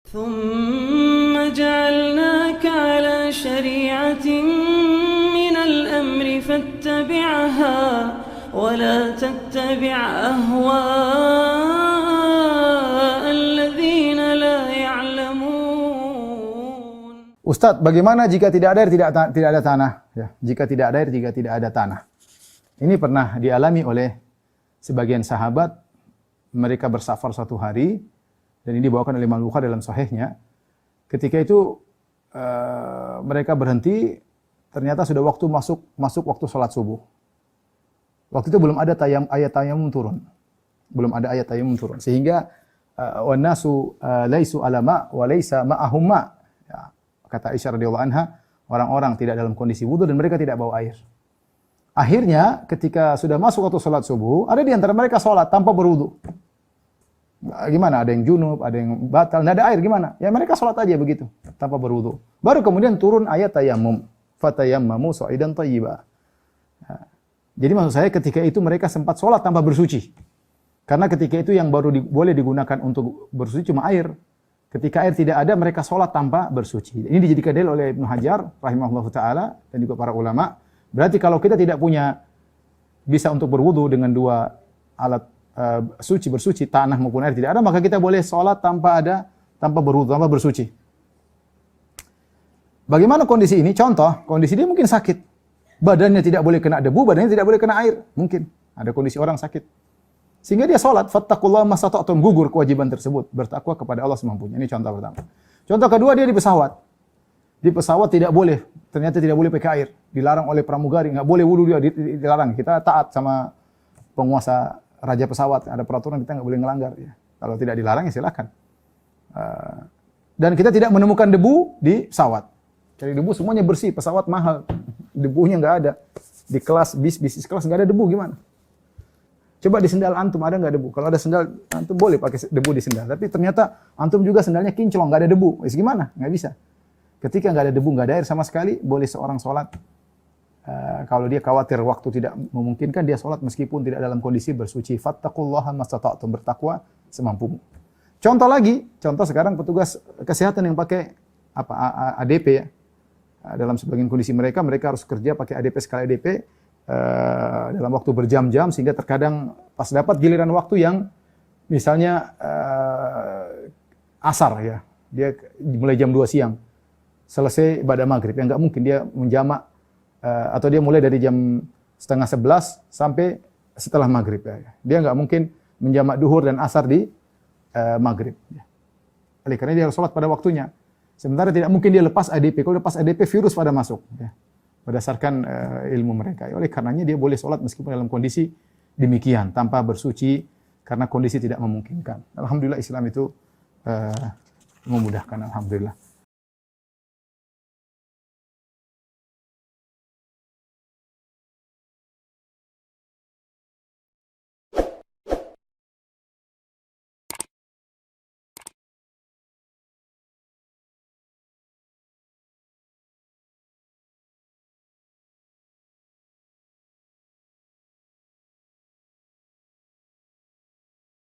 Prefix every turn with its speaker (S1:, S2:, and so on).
S1: ثم جعلناك على شريعة من الأمر فاتبعها ولا تتبع أهواء الذين لا يعلمون.
S2: Ustadz, bagaimana jika tidak ada air, tidak ada tanah? Ya, jika tidak ada air, jika tidak ada tanah. Ini pernah dialami oleh sebagian sahabat. Mereka bersafar suatu hari, dan ini dibawakan oleh Imam Bukhari dalam sahihnya. Ketika itu mereka berhenti, ternyata sudah masuk waktu salat subuh. Waktu itu belum ada ayat tayamum turun. Belum ada ayat tayamum turun. Sehingga wan nasu laisu ala ma wa laisa ma'ahum ma. Ya, kata Aisyah radhiyallahu anha, orang-orang tidak dalam kondisi wudu dan mereka tidak bawa air. Akhirnya ketika sudah masuk waktu salat subuh, ada di antara mereka salat tanpa berwudu. Gimana? Ada yang junub, ada yang batal, tidak ada air, gimana? Ya mereka sholat aja begitu, tanpa berwudu. Baru kemudian turun ayat tayammum. Fatayammamu sa'idan thayyiba. Nah, jadi maksud saya ketika itu mereka sempat sholat tanpa bersuci. Karena ketika itu yang baru boleh digunakan untuk bersuci cuma air. Ketika air tidak ada, mereka sholat tanpa bersuci. Ini dijadikan dalil oleh Ibnu Hajar, rahimahullah ta'ala, dan juga para ulama. Berarti kalau kita tidak punya, bisa untuk berwudu dengan dua alat bersuci, tanah maupun air tidak ada, maka kita boleh sholat tanpa berwudu, tanpa bersuci. Bagaimana kondisi ini? Contoh, kondisi dia mungkin sakit. Badannya tidak boleh kena debu, badannya tidak boleh kena air. Mungkin ada kondisi orang sakit. Sehingga dia sholat, fattaqullaha mastata'tum, gugur kewajiban tersebut. Bertakwa kepada Allah semampunya. Ini contoh pertama. Contoh kedua, dia di pesawat. Di pesawat tidak boleh, ternyata tidak boleh pakai air. Dilarang oleh pramugari, nggak boleh wudu dia, dilarang. Kita taat sama penguasa raja pesawat, ada peraturan kita nggak boleh ngelanggar. Ya. Kalau tidak dilarang ya silakan. Dan kita tidak menemukan debu di pesawat. Cari debu semuanya bersih, pesawat mahal, debunya nggak ada. Di kelas bisnis kelas nggak ada debu, gimana? Coba di sendal antum ada nggak debu? Kalau ada sendal antum boleh pakai debu di sendal. Tapi ternyata antum juga sendalnya kinclong, nggak ada debu. Gimana? Nggak bisa. Ketika nggak ada debu, nggak ada air sama sekali, boleh seorang sholat. Kalau dia khawatir waktu tidak memungkinkan, dia sholat meskipun tidak dalam kondisi bersuci. Fattaqullaha mastata'tum, bertakwa semampumu. Contoh sekarang petugas kesehatan yang pakai ADP ya. Dalam sebagian kondisi mereka harus kerja pakai ADP skala ADP dalam waktu berjam-jam, sehingga terkadang pas dapat giliran waktu yang misalnya asar ya, dia mulai jam 2 siang, selesai ibadah maghrib, ya nggak mungkin dia menjamak atau dia mulai dari jam 10:30 sampai setelah maghrib. Ya. Dia nggak mungkin menjamak duhur dan asar di maghrib. Ya. Oleh karena dia harus sholat pada waktunya. Sementara tidak mungkin dia lepas ADP. Kalau lepas ADP, virus pada masuk. Ya. Berdasarkan ilmu mereka. Oleh karenanya dia boleh sholat meskipun dalam kondisi demikian, tanpa bersuci, karena kondisi tidak memungkinkan. Alhamdulillah Islam itu memudahkan. Alhamdulillah.